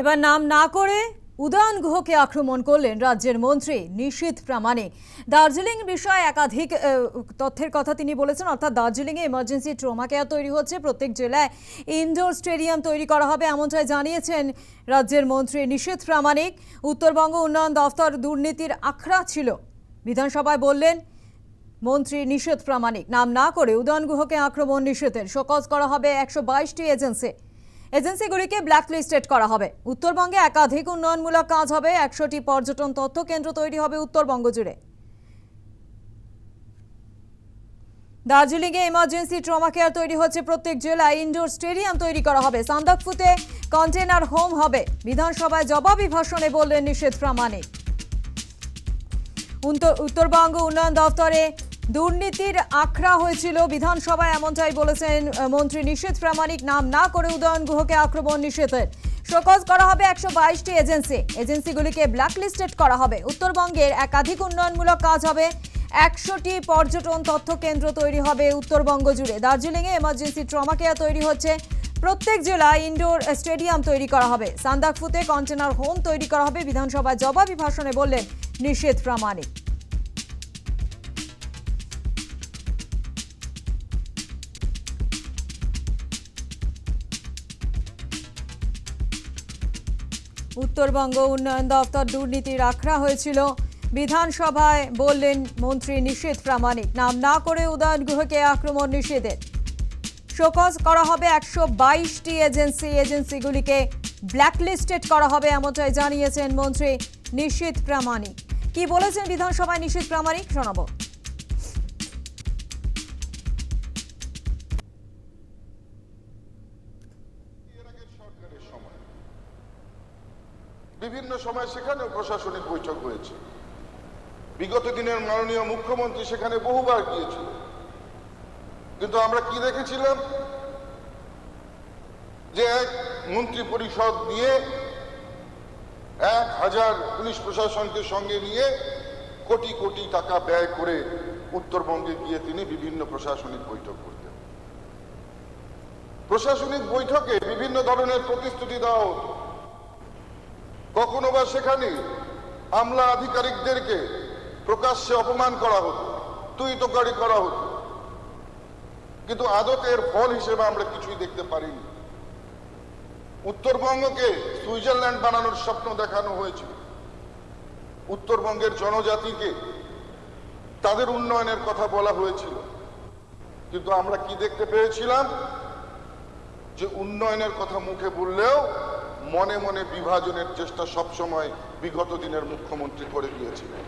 এবার নাম না করে উদয়ন গুহকে আক্রমণ করলেন রাজ্যের মন্ত্রী নিশীথ প্রামাণিক। দার্জিলিং বিষয়ে একাধিক তথ্যের কথা তিনি বলেছেন, অর্থাৎ দার্জিলিংয়ে এমার্জেন্সি ট্রমা কেয়ার তৈরি হচ্ছে, প্রত্যেক জেলায় ইনডোর স্টেডিয়াম তৈরি করা হবে, এমনটাই জানিয়েছেন রাজ্যের মন্ত্রী নিশীথ প্রামাণিক। উত্তরবঙ্গ উন্নয়ন দফতর দুর্নীতির আখড়া ছিল, বিধানসভায় বললেন মন্ত্রী নিশীথ প্রামাণিক। নাম না করে উদয়ন গুহকে আক্রমণ নিষেধের শোকজ করা হবে 122টি এজেন্সিগুলিকে ব্ল্যাকলিস্টেড করা হবে। উত্তরবঙ্গে একাধিক উন্নয়নমূলক কাজ হবে, 100টি পর্যটন তথ্য কেন্দ্র তৈরি হবে উত্তরবঙ্গ জুড়ে। দার্জিলিংয়ে এমার্জেন্সি ট্রমা কেয়ার তৈরি হচ্ছে, প্রত্যেক জেলায় ইনডোর স্টেডিয়াম তৈরি করা হবে, সান্দাকফুতে কন্টেনার হোম হবে। বিধানসভায় জবাবি ভাষণে বললেন নিশীথ প্রামাণিক। উত্তরবঙ্গ উন্নয়ন দফতরে দুর্নীতির আখড়া হয়েছিল, বিধানসভায় এমনটাই বলেছেন মন্ত্রী নিশীথ প্রামাণিক। নাম না করে উদয়ন গুহকে আক্রমণ নিষেধের শোকজ করা হবে 122টি এজেন্সিগুলিকে ব্ল্যাকলিস্টেড করা হবে। উত্তরবঙ্গের একাধিক উন্নয়নমূলক কাজ হবে, 100টি পর্যটন তথ্য কেন্দ্র তৈরি হবে উত্তরবঙ্গ জুড়ে। দার্জিলিংয়ে এমার্জেন্সি ট্রমা কেয়ার তৈরি হচ্ছে, প্রত্যেক জেলায় ইনডোর স্টেডিয়াম তৈরি করা হবে, সান্দাকফুতে কন্টেনার হোম তৈরি করা হবে। বিধানসভায় জবাবি ভাষণে বললেন নিশীথ প্রামাণিক। উত্তরবঙ্গ উন্নয়ন দফতর দুর্নীতির আখড়া হয়েছিল, বিধানসভায় বললেন মন্ত্রী নিশীথ প্রামাণিক। নাম না করে উদয়ন গুহকে আক্রমণ নিষেধের শোকজ করা হবে 122টি এজেন্সিগুলিকে ব্ল্যাকলিস্টেড করা হবে, এমনটাই জানিয়েছেন মন্ত্রী নিশীথ প্রামাণিক। কি বলেছেন বিধানসভায় নিশীথ প্রামাণিক, শোনাবো। বিভিন্ন সময় সেখানেও প্রশাসনিক বৈঠক হয়েছে। বিগত দিনের মাননীয় মুখ্যমন্ত্রী সেখানে বহুবার গিয়েছিল, কিন্তু আমরা কি দেখেছিলাম যে এক মন্ত্রী পরিষদ নিয়ে 1000 পুলিশ প্রশাসনকে সঙ্গে নিয়ে কোটি কোটি টাকা ব্যয় করে উত্তরবঙ্গে গিয়ে তিনি বিভিন্ন প্রশাসনিক বৈঠক করতেন। প্রশাসনিক বৈঠকে বিভিন্ন ধরনের প্রতিশ্রুতি দেওয়া হতো, কখনো বা সেখানে আমলা আধিকারিকদেরকে প্রকাশ্যে অপমান করা হতো, তুই-তোকারি করা হতো, কিন্তু আদতের ফল হিসেবে আমরা কিছুই দেখতে পারিনি। উত্তরবঙ্গকে সুইজারল্যান্ড বানানোর স্বপ্ন দেখানো হয়েছিল, উত্তরবঙ্গের জনজাতিকে তাদের উন্নয়নের কথা বলা হয়েছিল, কিন্তু আমরা কি দেখতে পেয়েছিলাম যে উন্নয়নের কথা মুখে বললেও মনে মনে বিভাজনের চেষ্টা সবসময় বিগত দিনের মুখ্যমন্ত্রী করে গিয়েছিলেন।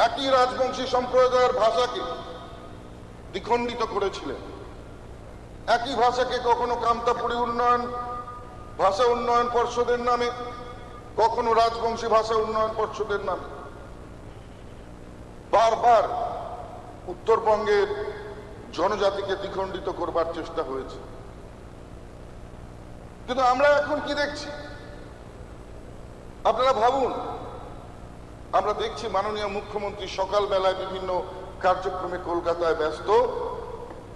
একই রাজবংশী সম্প্রদায়ের ভাষাকে দ্বিখণ্ডিত করেছিলেন, একই ভাষাকে কখনো কামতাপুরী ভাষা উন্নয়ন পর্ষদের নামে, কখনো রাজবংশী ভাষা উন্নয়ন পর্ষদের নামে বারবার উত্তরবঙ্গের জনজাতিকে দ্বিখণ্ডিত করবার চেষ্টা হয়েছে। কিন্তু আমরা এখন কি দেখছি আপনারা ভাবুন। আমরা দেখছি মাননীয় মুখ্যমন্ত্রী সকালবেলায় বিভিন্ন কার্যক্রমে কলকাতায় ব্যস্ত,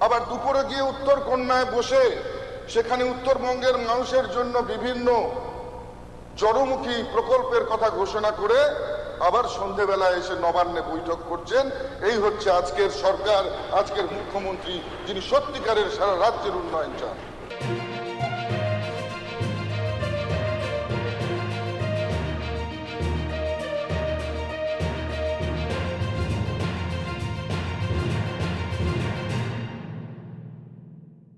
আবার দুপুরে গিয়ে উত্তরকন্যায় বসে সেখানে উত্তরবঙ্গের মানুষের জন্য বিভিন্ন জনমুখী প্রকল্পের কথা ঘোষণা করে আবার সন্ধেবেলায় এসে নবান্নে বৈঠক করছেন। এই হচ্ছে আজকের সরকার, আজকের মুখ্যমন্ত্রী, যিনি সত্যিকারের সারা রাজ্যের উন্নয়ন চান।